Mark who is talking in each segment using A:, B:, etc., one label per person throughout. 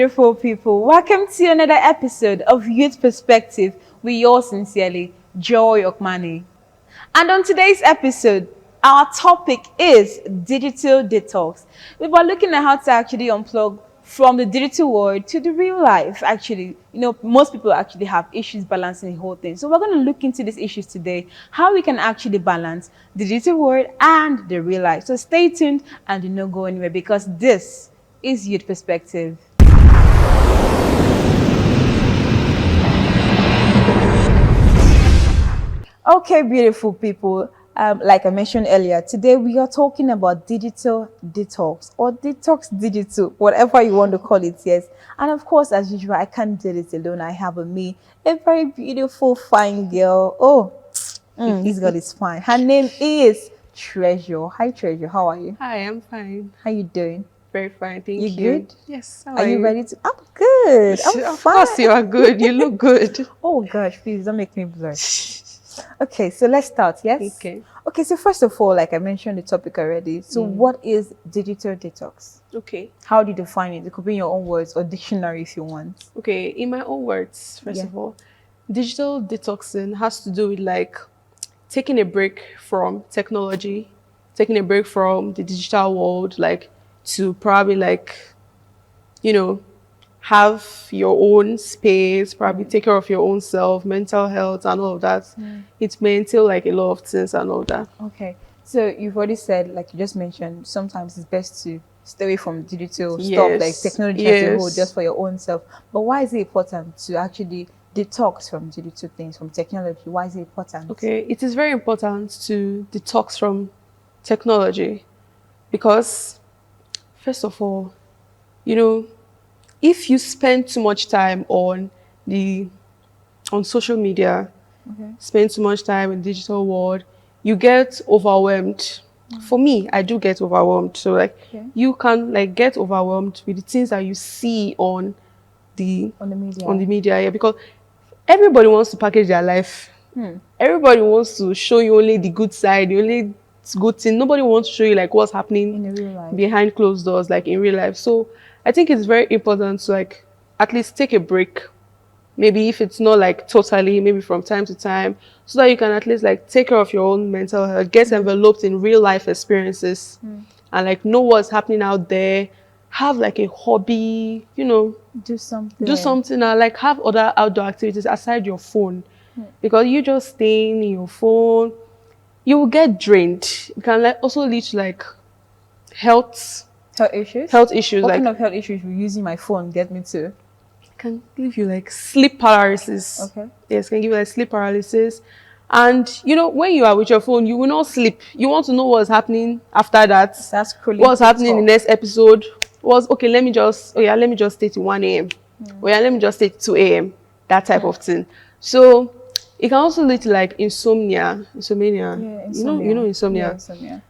A: Beautiful people, welcome to another episode of Youth Perspective with yours sincerely, Joy Okmani. And on today's episode, our topic is digital detox. We were looking at how to actually unplug from the digital world to the real life. Actually, most people actually have issues balancing the whole thing. So we're going to look into these issues today, how we can actually balance the digital world and the real life. So stay tuned and do not go anywhere because this is Youth Perspective. Okay, beautiful people. Like I mentioned earlier, today we are talking about digital detox or detox digital, whatever you want to call it, yes. And of course, as usual, I can't do this alone. I have with me a very beautiful, fine girl. Oh, this girl is fine. Her name is Treasure. Hi, Treasure. How are you?
B: Hi, I'm fine.
A: How you doing?
B: Very fine, thank
A: You
B: you.
A: good?
B: Yes.
A: Are you ready to? I'm good. I'm
B: Of
A: fine.
B: course, you are good. You look good.
A: Oh gosh, please don't make me blush. Okay, so let's start, yes?
B: Okay.
A: Okay, so first of all, like I mentioned the topic already, so what is digital detox?
B: Okay.
A: How do you define it? It could be in your own words or dictionary if you want.
B: Okay. In my own words, first of all, digital detoxing has to do with like taking a break from technology, taking a break from the digital world, like to probably have your own space, probably take care of your own self, mental health and all of that. It may entail like a lot of things and all that.
A: Okay, so you've already said, like you just mentioned, sometimes it's best to stay away from digital stuff like
B: Yes.
A: technology as a whole,
B: Yes.
A: just for your own self. But why is it important to actually detox from digital things, from technology? Why is it important?
B: Okay, it is very important to detox from technology because, first of all, if you spend too much time on social media, spend too much time in digital world, you get overwhelmed. For me, I do get overwhelmed. So you can get overwhelmed with the things that you see on the media, yeah, because everybody wants to package their life. Everybody wants to show you only the good side, the only good thing. Nobody wants to show you like what's happening
A: In the real life.
B: behind closed doors, like in real life. So I think it's very important to at least take a break. Maybe if it's not like totally, maybe from time to time, so that you can at least take care of your own mental health, get enveloped in real life experiences, and know what's happening out there. Have like a hobby,
A: Do something.
B: do something, and have other outdoor activities aside your phone, because you just staying in your phone, you will get drained. It can also lead to health
A: Health issues?
B: health issues.
A: What kind of health issues will using my phone get me to?
B: Can give you sleep paralysis.
A: Okay.
B: Yes, can give you sleep paralysis. And when you are with your phone, you will not sleep. You want to know what's happening after that.
A: That's cruel.
B: What's happening in the next episode? Let me just stay to 1 a.m. Oh yeah, let me just stay to 2 a.m. That type of thing. So it can also lead to insomnia. Insomnia.
A: Yeah,
B: Insomnia.
A: Yeah, insomnia.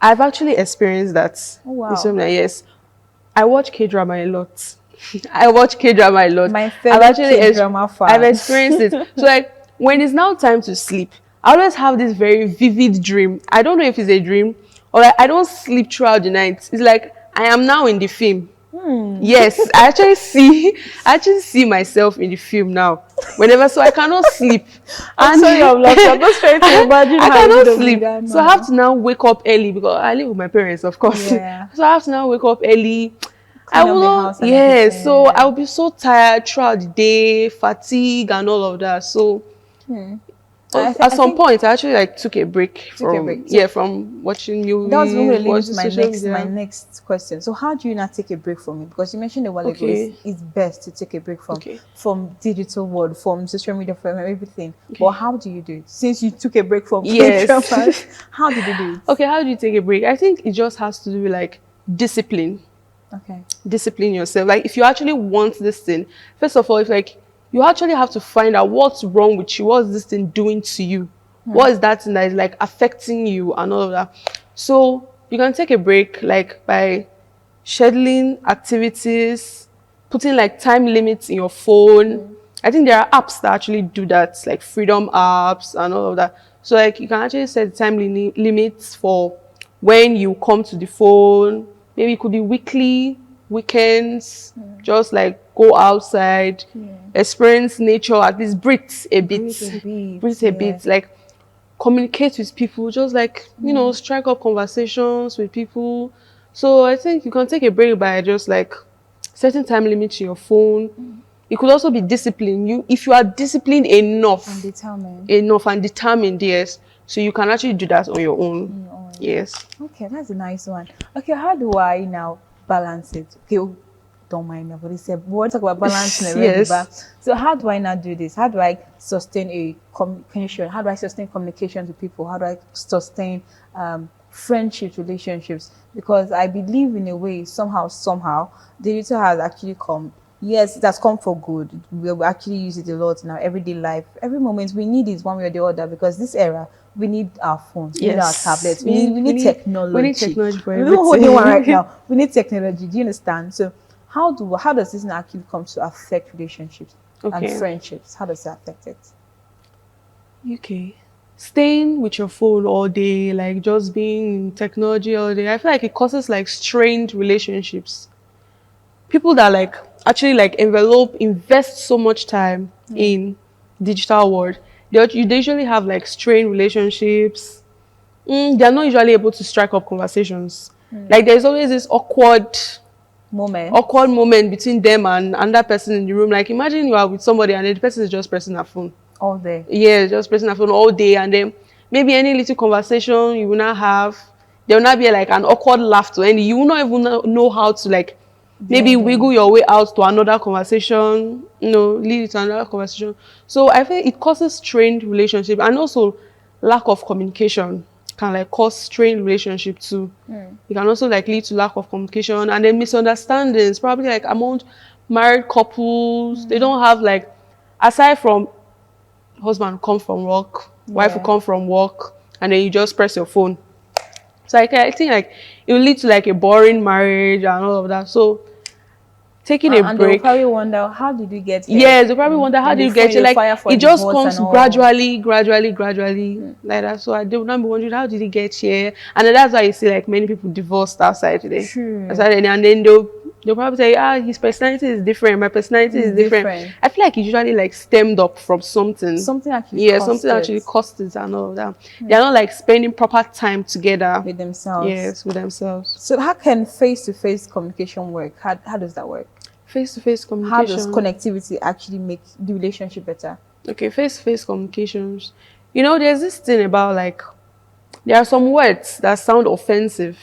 B: I've actually experienced that.
A: Oh, wow.
B: Insomnia, yes. I watch K-drama a lot. I watch K-drama a lot.
A: My favorite K-drama fan.
B: I've experienced it. So when it's now time to sleep, I always have this very vivid dream. I don't know if it's a dream or I don't sleep throughout the night. It's like I am now in the film. Yes, I actually see myself in the film now. Whenever, so I cannot sleep.
A: I'm sorry, I'm lost. I'm just trying to imagine.
B: I cannot sleep, so I have to now wake up early because I live with my parents, of course.
A: Yeah.
B: So I have to now wake up early.
A: Clean up the house and
B: Yeah,
A: everything.
B: so I will be so tired throughout the day, fatigue and all of that. So at some point, I actually took a break from watching movies.
A: That was going to lead to
B: watching
A: my next question. So how do you not take a break from it? Because you mentioned a while ago, it's best to take a break from digital world, from social media, from everything. But how do you do it? Since you took a break from K-dramas, how did you do it?
B: Okay, how do you take a break? I think it just has to do with discipline.
A: Okay.
B: Discipline yourself. If you actually want this thing, first of all, it's you actually have to find out what's wrong with you. What's this thing doing to you? What is that thing that is affecting you and all of that? So you can take a break by scheduling activities, putting time limits in your phone. I think there are apps that actually do that, like freedom apps and all of that. So you can actually set time limits for when you come to the phone. Maybe it could be weekly, weekends, just like go outside, experience nature, at least breathe a bit, breathe a bit, like communicate with people, just like, you know, strike up conversations with people. So I think you can take a break by just like setting time limit to your phone. It could also be discipline. If you are disciplined enough and determined, yes, so you can actually do that on your own. Yes.
A: Okay, that's a nice one. Okay, how do I now balance it? Okay, oh, don't mind me, but they said we'll talk about balancing already.
B: Yes.
A: But so how do I now do this? How do I sustain a communication? How do I sustain communication with people? How do I sustain friendships, relationships? Because I believe in a way, somehow, digital has actually come. Yes, it has come for good. We actually use it a lot in our everyday life. Every moment we need it one way or the other, because this era we need our phones, we need our tablets, we need technology.
B: We need technology for
A: We're even
B: everything.
A: holding one right now. We need technology. Do you understand? So how does this actually come to affect relationships and friendships? How does it affect it?
B: Okay. Staying with your phone all day, like just being in technology all day, I feel like it causes like strained relationships. People that like actually like invest so much time in digital world, they usually have like strained relationships. They're not usually able to strike up conversations. Like there's always this awkward moment between them and another person in the room. Like imagine you are with somebody and the person is just pressing their phone
A: all day.
B: Yeah, just pressing their phone all day, and then maybe any little conversation you will not have, there will not be like an awkward laugh to end. You will not even know how to like maybe wiggle your way out to another conversation, lead it to another conversation. So I think it causes strained relationship, and also lack of communication can like cause strained relationship too. It can also like lead to lack of communication, and then misunderstandings, probably like among married couples. They don't have like, aside from husband come from work, wife will come from work, and then you just press your phone. So I think like it will lead to like a boring marriage and all of that. So taking a
A: and
B: break.
A: they'll probably wonder, how did you get here?
B: Yes, they'll probably wonder, how did you get here? Like it just comes gradually, like that. So they will not be wondering, how did he get here? And then that's why you see like many people divorced outside today.
A: True.
B: And then they'll probably say, his personality is different, my personality is different. I feel like it usually like stemmed up from something.
A: Something actually
B: cost it and all of that. They're not like spending proper time together
A: with themselves.
B: Yes, with themselves.
A: So how can face-to-face communication work? How does that work?
B: Face-to-face communication.
A: How does connectivity actually make the relationship better?
B: Okay, face-to-face communications. There's this thing about like, there are some words that sound offensive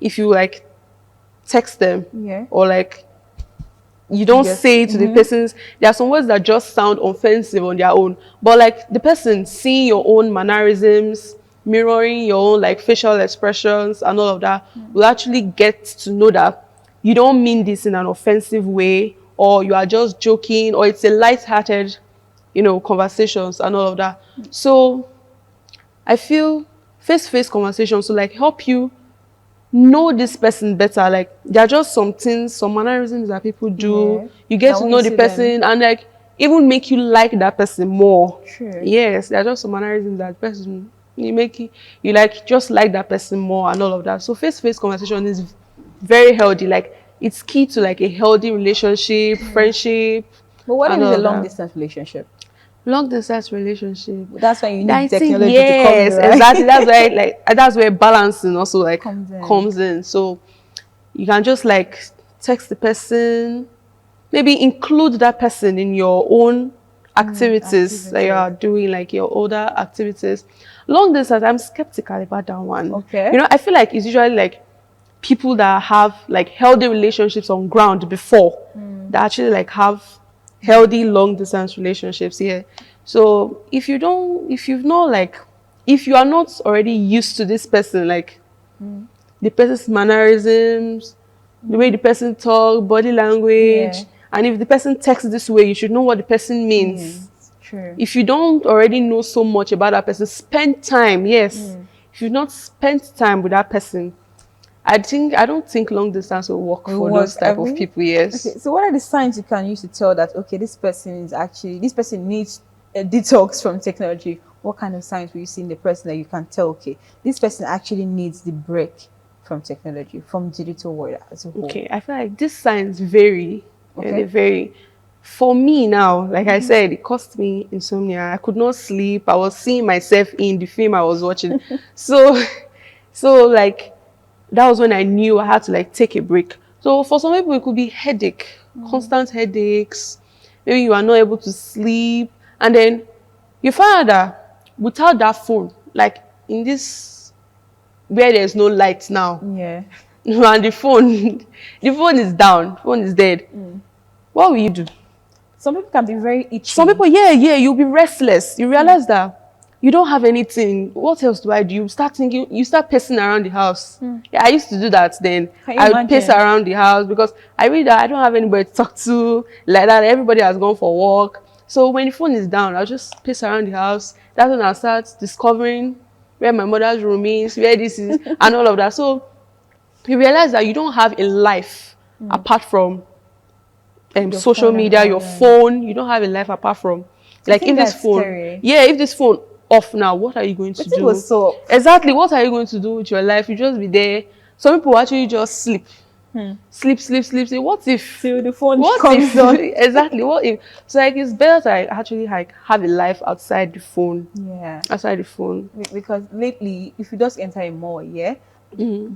B: if you like text them, or like you don't say to the persons. There are some words that just sound offensive on their own, but like the person seeing your own mannerisms, mirroring your own like facial expressions and all of that, will actually get to know that you don't mean this in an offensive way, or you are just joking, or it's a light-hearted conversations and all of that. So I feel face-to-face conversations to like help you know this person better. Like there are just some things, some mannerisms that people do. You get to know the person and like even make you like that person more.
A: True.
B: Yes, there are just some mannerisms that person you like just like that person more and all of that. So face-to-face conversation is very healthy. Like it's key to like a healthy relationship, friendship.
A: But what if it's a long distance relationship?
B: Long distance relationship.
A: That's why you need technology to come in, right?
B: Exactly. That's where balancing also like comes in. So you can just like text the person, maybe include that person in your own activities that you are doing, like your older activities. Long distance, I'm skeptical about that one.
A: Okay.
B: I feel like it's usually like people that have like healthy relationships on ground before that actually like have healthy long distance relationships. So if you are not already used to this person, like the person's mannerisms, the way the person talk, body language, and if the person texts this way, you should know what the person means.
A: True.
B: If you don't already know so much about that person, spend time. If you've not spent time with that person, I don't think long distance will work for those type of people. Yes.
A: Okay, so what are the signs you can use to tell that this person needs a detox from technology? What kind of signs will you see in the person that you can tell, this person actually needs the break from technology, from digital world as a whole?
B: Okay, I feel like these signs vary.
A: Okay.
B: They vary. For me now, like I said, it cost me insomnia. I could not sleep. I was seeing myself in the film I was watching. so, so like that was when I knew I had to like take a break. So for some people, it could be headache, constant headaches. Maybe you are not able to sleep, and then you find out that without that phone, like in this where there's no light now,
A: Yeah.
B: and the phone is down, phone is dead. What will you do?
A: Some people can be very itchy.
B: Some people, yeah, you'll be restless. You realize that you don't have anything. What else do I do? You start thinking, you start pacing around the house. Yeah, I used to do that then.
A: Can you
B: I would pace
A: imagine?
B: around the house because I read that I don't have anybody to talk to, like that. Everybody has gone for walk. So when the phone is down, I'll just pace around the house. That's when I start discovering where my mother's room is, where this is, and all of that. So you realize that you don't have a life apart from social
A: phone and
B: media, your
A: online.
B: phone. You don't have a life apart from like
A: think
B: if this
A: that's
B: phone.
A: scary.
B: Yeah, if this phone off now, what are you going to
A: But it
B: do?
A: was so.
B: Exactly, what are you going to do with your life? You just be there. Some people actually just sleep. Sleep. Say, what if?
A: Till the phone
B: What
A: comes
B: if?
A: on.
B: Exactly. What if? So like it's better to like, actually like have a life outside the phone.
A: Yeah.
B: Outside the phone.
A: Because lately, if you just enter a mall, yeah,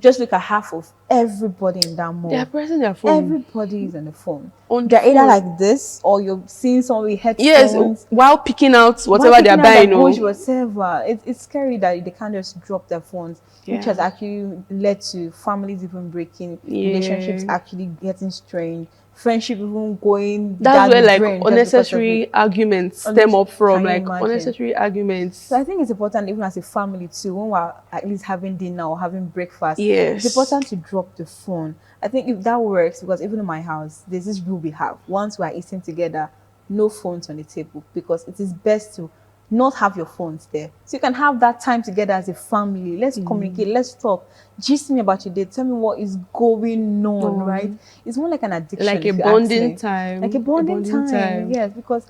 A: just look at half of everybody in that mall.
B: They are pressing their phone.
A: Everybody is on the phone.
B: On
A: They're
B: the
A: either
B: phone.
A: like this, or you're seeing someone with headphones.
B: Yes, while picking out
A: While
B: whatever they are
A: picking out
B: buying.
A: their
B: Oh.
A: bush, whatever. It's scary that they can't just drop their phones, which has
B: Yeah.
A: actually led to families even breaking,
B: Yeah.
A: relationships actually getting strained, friendship even going
B: That's
A: down
B: where
A: the
B: like
A: drain just because of
B: unnecessary
A: it.
B: arguments stem up from,
A: Can you
B: like
A: imagine?
B: unnecessary arguments.
A: So I think it's important, even as a family too, when we're at least having dinner or having breakfast,
B: Yes.
A: it's important to drop the phone. I think if that works, because even in my house, there's this rule we have. Once we are eating together, no phones on the table, because it is best to not have your phones there. So you can have that time together as a family. Let's communicate, let's talk. Gist me about your day. Tell me what is going on, right? It's more like an addiction.
B: Like a
A: if you ask
B: bonding
A: me.
B: time.
A: Like a bonding time. Yes, because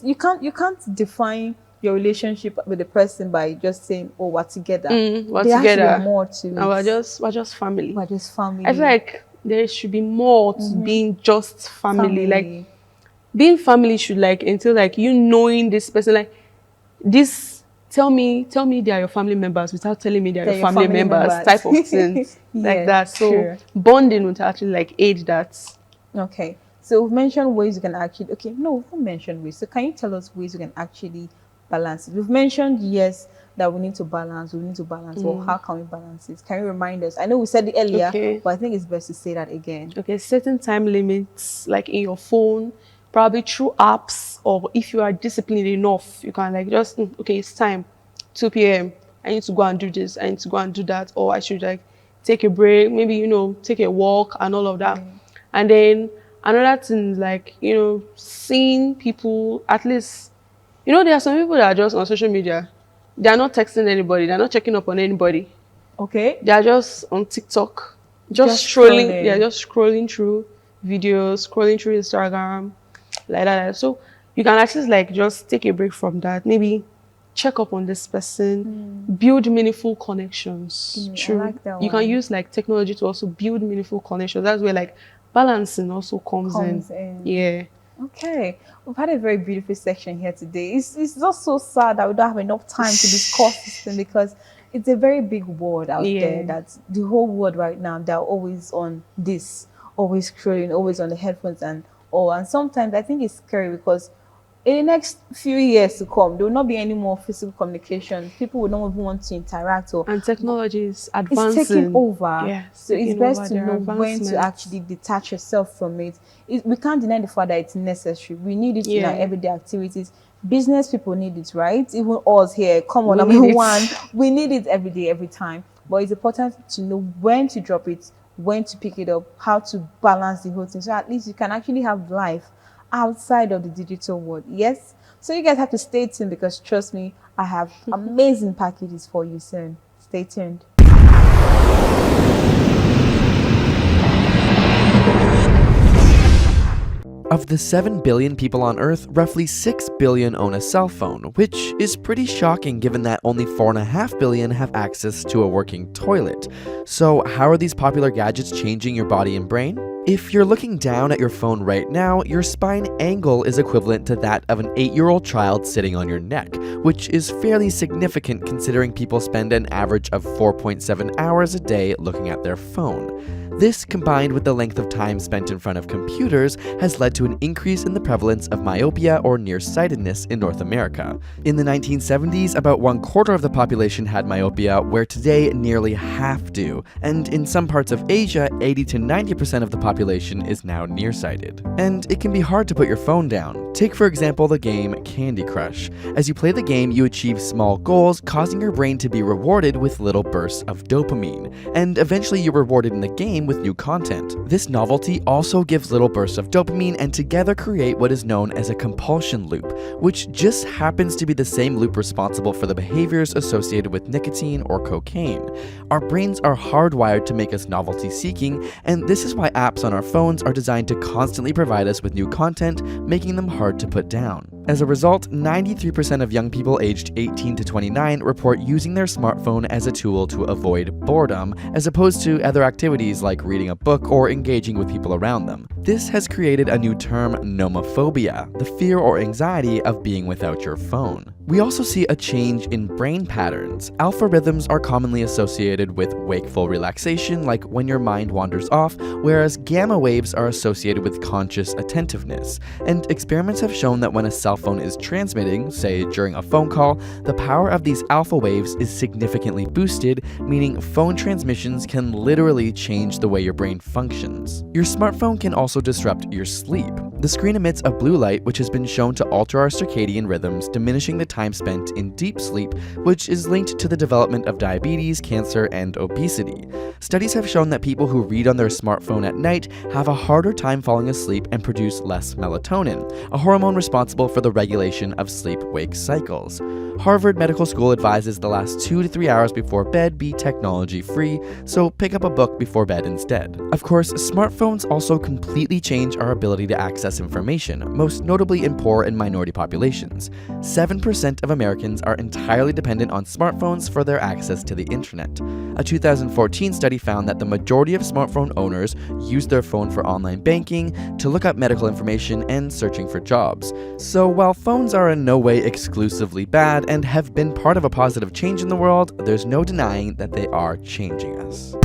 A: you can't define your relationship with the person by just saying, oh, we're together.
B: We're
A: There has to
B: together.
A: be more to it.
B: And we're just family.
A: We're just family.
B: I feel like there should be more to being just family. Like
A: Family.
B: being family should like entail like you knowing this person, like this. Tell me they are your family members without telling me they are
A: They're
B: your
A: your
B: family
A: family
B: members,
A: members.
B: type of things like
A: Yes,
B: that. So
A: true.
B: bonding would actually like aid that.
A: Okay. So we've mentioned ways you can actually, okay, no, we've not mentioned ways. So can you tell us ways you can actually balance it? We've mentioned, yes, that we need to balance. Well, how can we balance it? Can you remind us? I know we said it earlier,
B: Okay.
A: but I think it's best to say that again.
B: Okay, certain time limits like in your phone, probably through apps, or if you are disciplined enough, you can like just okay, it's time, 2 p.m. I need to go and do this, I need to go and do that, or I should like take a break, maybe take a walk and all of that. And then another thing is like seeing people, at least there are some people that are just on social media. They are not texting anybody, they're not checking up on anybody.
A: Okay.
B: They are just on TikTok, just scrolling. They're just scrolling through videos, scrolling through Instagram, like that. So you can actually like just take a break from that. Maybe check up on this person, build meaningful connections.
A: I like that
B: You can
A: one.
B: use like technology to also build meaningful connections. That's where like balancing also comes in. Yeah.
A: Okay, we've had a very beautiful section here today. It's just so sad that we don't have enough time to discuss this thing, because it's a very big world out there, that the whole world right now, they're always on this, always scrolling, always on the headphones and all. And sometimes I think it's scary, because in the next few years to come, there will not be any more physical communication. People will not even want to interact,
B: And technology is advancing.
A: it's taking over.
B: Yeah,
A: So it's best to
B: There are
A: know when to
B: advancements.
A: actually detach yourself from it. We can't deny the fact that it's necessary. We need it in our everyday activities. Business people need it, right? Even us here, come on,
B: We need it.
A: one. We need it every day, every time. But it's important to know when to drop it, when to pick it up, how to balance the whole thing. So at least you can actually have life outside of the digital world. Yes. So you guys have to stay tuned, because trust me, I have amazing packages for you soon. Stay tuned.
C: Of the 7 billion people on Earth, roughly 6 billion own a cell phone, which is pretty shocking given that only 4.5 billion have access to a working toilet. So how are these popular gadgets changing your body and brain? If you're looking down at your phone right now, your spine angle is equivalent to that of an 8-year-old child sitting on your neck, which is fairly significant considering people spend an average of 4.7 hours a day looking at their phone. This, combined with the length of time spent in front of computers, has led to an increase in the prevalence of myopia or nearsightedness in North America. In the 1970s, about 1/4 of the population had myopia, where today nearly half do, and in some parts of Asia, 80 to 90% of the population is now nearsighted. And it can be hard to put your phone down. Take for example the game Candy Crush. As you play the game, you achieve small goals, causing your brain to be rewarded with little bursts of dopamine, and eventually you're rewarded in the game with new content. This novelty also gives little bursts of dopamine and together create what is known as a compulsion loop, which just happens to be the same loop responsible for the behaviors associated with nicotine or cocaine. Our brains are hardwired to make us novelty seeking, and this is why apps on our phones are designed to constantly provide us with new content, making them hard to put down. As a result, 93% of young people aged 18 to 29 report using their smartphone as a tool to avoid boredom, as opposed to other activities like reading a book or engaging with people around them. This has created a new term, nomophobia, the fear or anxiety of being without your phone. We also see a change in brain patterns. Alpha rhythms are commonly associated with wakeful relaxation, like when your mind wanders off, whereas gamma waves are associated with conscious attentiveness. And experiments have shown that when a cell phone is transmitting, say during a phone call, the power of these alpha waves is significantly boosted, meaning phone transmissions can literally change the way your brain functions. Your smartphone can also disrupt your sleep. The screen emits a blue light which has been shown to alter our circadian rhythms, diminishing the time spent in deep sleep, which is linked to the development of diabetes, cancer, and obesity. Studies have shown that people who read on their smartphone at night have a harder time falling asleep and produce less melatonin, a hormone responsible for the regulation of sleep-wake cycles. Harvard Medical School advises the last 2 to 3 hours before bed be technology-free, so pick up a book before bed instead. Of course, smartphones also completely change our ability to access information, most notably in poor and minority populations. 7% of Americans are entirely dependent on smartphones for their access to the internet. A 2014 study found that the majority of smartphone owners use their phone for online banking, to look up medical information, and searching for jobs. So while phones are in no way exclusively bad and have been part of a positive change in the world, there's no denying that they are changing us.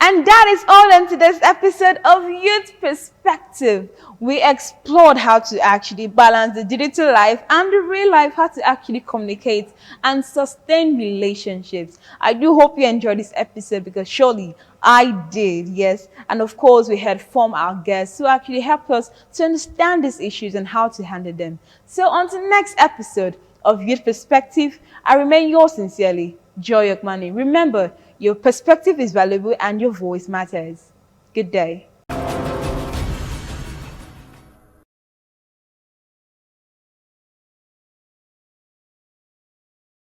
A: And that is all in today's episode of Youth Perspective. We explored how to actually balance the digital life and the real life, how to actually communicate and sustain relationships. I do hope you enjoyed this episode because surely I did, yes. And of course, we heard from our guests who actually helped us to understand these issues and how to handle them. So on to the next episode of Youth Perspective, I remain yours sincerely, Joy Okmani. Remember, your perspective is valuable and your voice matters. Good day.